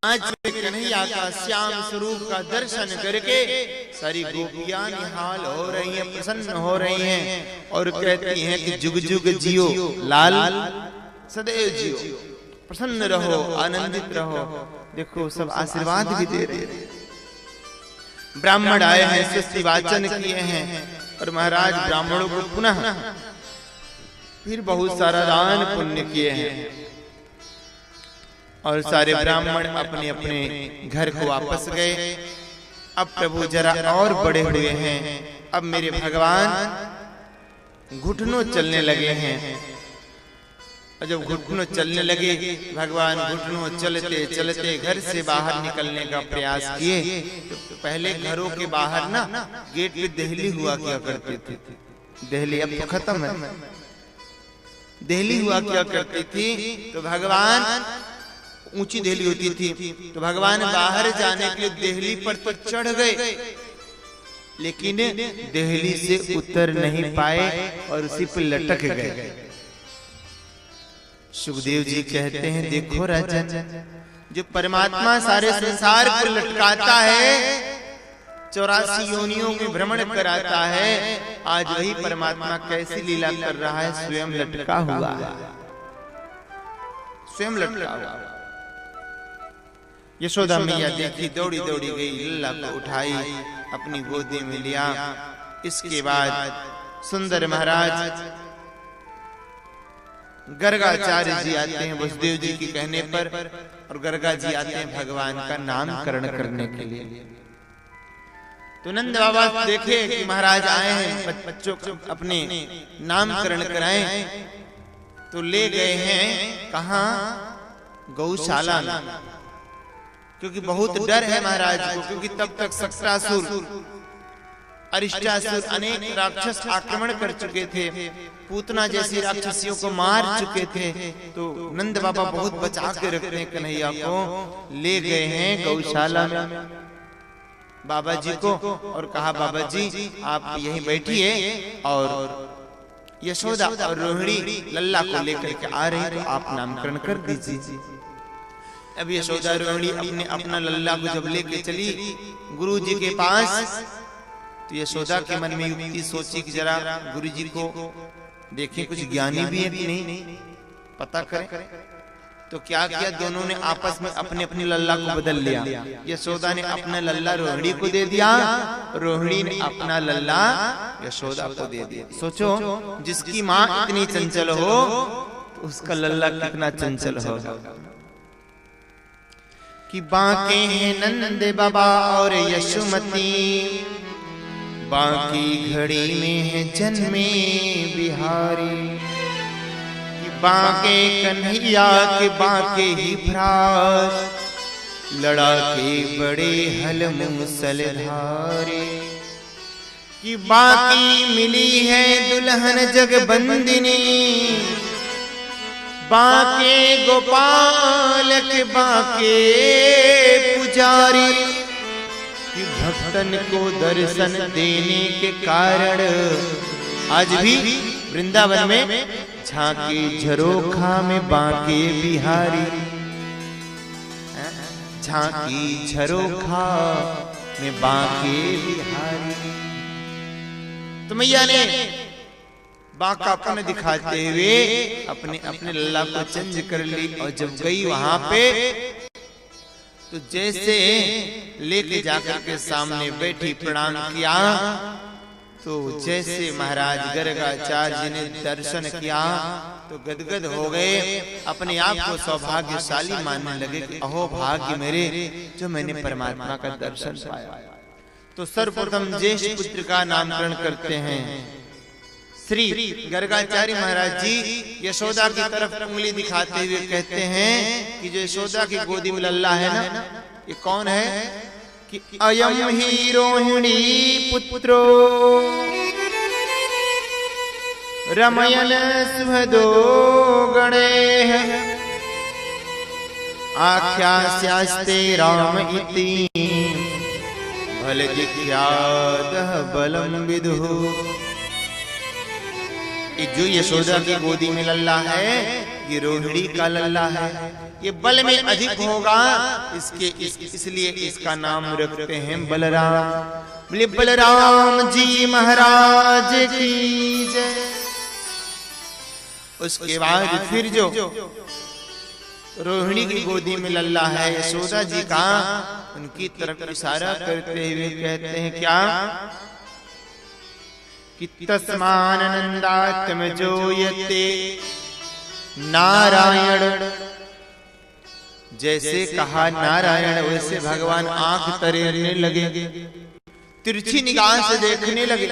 आज कन्हैया का श्याम स्वरूप का दर्शन करके सारी गोपियां निहाल हो रही हैं, प्रसन्न हो रही हैं और कहती हैं कि जुग जुग जियो लाल, सदैव जियो, प्रसन्न रहो, आनंदित रहो। देखो सब आशीर्वाद भी दे रहे हैं। ब्राह्मण आए हैं, स्वस्ति वाचन किए हैं और महाराज ब्राह्मणों को पुनः फिर बहुत सारा दान पुण्य किए हैं और सारे ब्राह्मण अपने अपने घर को वापस गए। अब प्रभु जरा और बड़े हुए हैं, अब मेरे भगवान घुटनों चलने लगे हैं। और जब घुटनों चलने लगे, भगवान घुटनों चलते चलते घर से बाहर निकलने का प्रयास किए। तो पहले घरों के बाहर ना गेट पे देहली हुआ किया करते थे। देहली अब तो खत्म है, देहली हुआ किया करती थी। तो भगवान ऊंची देहली होती थी, तो भगवान बाहर जाने के लिए देहली पर तो चढ़ गए, लेकिन देहली से उतर नहीं पाए और उसी पर लटक गए। सुखदेव जी कहते हैं, देखो राजन, जो परमात्मा सारे संसार को लटकाता है, 84 योनियों में भ्रमण कराता है, आज वही परमात्मा कैसी लीला कर रहा है, स्वयं लटका हुआ है, स्वयं लटका हुआ। यशोदा मैया देखी, दौड़ी दौड़ी गई, लल्ला को उठाई, अपनी गोदी में लिया। इसके बाद सुंदर महाराज गर्गाचार्य जी आते हैं वसुदेव जी के कहने पर, और गर्गा जी आते हैं भगवान का नामकरण करने के लिए। तो नंद बाबा देखे कि महाराज आए हैं, बच्चों को अपने नामकरण कराएं, तो ले गए हैं कहाँ, गौशाला में, क्योंकि बहुत डर है महाराज को, क्योंकि तब तक सक्रासुर, अरिष्टासुर, अनेक राक्षस आक्रमण कर चुके थे, पूतना जैसी राक्षसियों को मार चुके थे। तो नंद बाबा बहुत बचा के रखते हैं कन्हैया को। ले गए हैं गौशाला में बाबा जी को और कहा, बाबा जी आप यहीं बैठिए और यशोदा और रोहिणी लल्ला को लेकर के आ रही, तो आप नामकरण कर दीजिए। अब यशोदा रोहिणी अपना लल्ला को जब लेके चली गुरु जी के पास, तो यशोदा के मन में युक्ति सोची कि जरा गुरु जी को देखें, कुछ ज्ञानी भी है कि नहीं, पता करें। तो क्या किया, दोनों ने आपस में अपने अपने लल्ला को बदल लिया। यशोदा ने अपना लल्ला रोहिणी को दे दिया, रोहिणी ने अपना लल्ला यशोदा को दे दिया। सोचो, जिसकी माँ इतनी चंचल हो तो उसका लल्ला कितना चंचल होगा। कि बांके हैं नंद बाबा और यशोमती, बांकी घड़ी में है जन्मे बिहारी। कि बांके कन्हैया के बांके ही भ्रात, लड़ा के बड़े हल मूसलधारे। कि बांकी मिली है दुल्हन जगबंदिनी, बांके गोपाल के बांके पुजारी। कि भक्तन को दर्शन देने के कारण आज भी वृंदावन में झांकी झरोखा में बांके बिहारी, झांकी झरोखा में बांके बिहारी। तो मैया ने बांकापन दिखाते हुए अपने अपने लल्ला को चेंज कर ली, और जब गई वहां पे तो जैसे लेके जाकर के सामने बैठी प्रणाम किया, तो जैसे महाराज गर्गाचार्य जी ने दर्शन किया तो गदगद हो गए, अपने आप को सौभाग्यशाली मानने लगे कि अहो भाग्य मेरे जो मैंने परमात्मा का दर्शन पाया। तो सर्वप्रथम ज्येष्ठ पुत्र का नामकरण करते हैं। श्री गर्गाचार्य महाराज जी यशोदा की तरफ उंगली दिखाते हुए कहते हैं कि जो यशोदा की गोदी में लल्ला है ना, ये कौन है? कि अयम ही रोहिणी पुत्रो रमयन सुहदो गणेः, आख्यास्यास्ते राम इति बल जिज्ञातः बलम विदुः। जो यशोदा की गोदी में लल्ला है ये रोहिणी का लल्ला है, ये बल में अधिक होगा, इसलिए इसका नाम रखते हैं बलराम। बोले बलराम जी महाराज की जय। उसके बाद फिर जो रोहिणी की गोदी में लल्ला है यशोदा जी का, उनकी तरफ इशारा करते हुए कहते हैं क्या कि तस्मानंदात्म जो यते नारायण। जैसे कहा नारायण वैसे भगवान आंख तरेरने लगे, तिरछी निगाह से देखने लगे,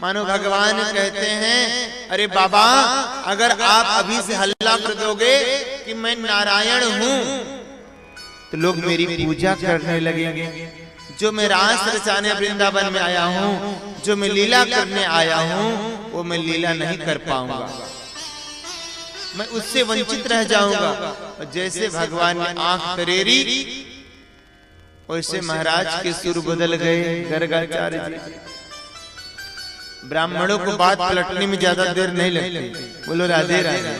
मानो भगवान कहते हैं अरे बाबा अगर आप अभी से हल्ला कर दोगे कि मैं नारायण हूं तो लोग मेरी पूजा करने लगेंगे। जो मैं रास रचाने वृंदावन में आया हूं, जो मैं लीला करने आया हूं, वो मैं लीला नहीं कर पाऊंगा, मैं उससे वंचित रह जाऊंगा। और जैसे भगवान ने आंख तरेरी वैसे महाराज के सुर बदल गए। गर्गाचार्य जी, ब्राह्मणों को बात पलटने में ज्यादा देर नहीं लगती। बोलो राधे राधे।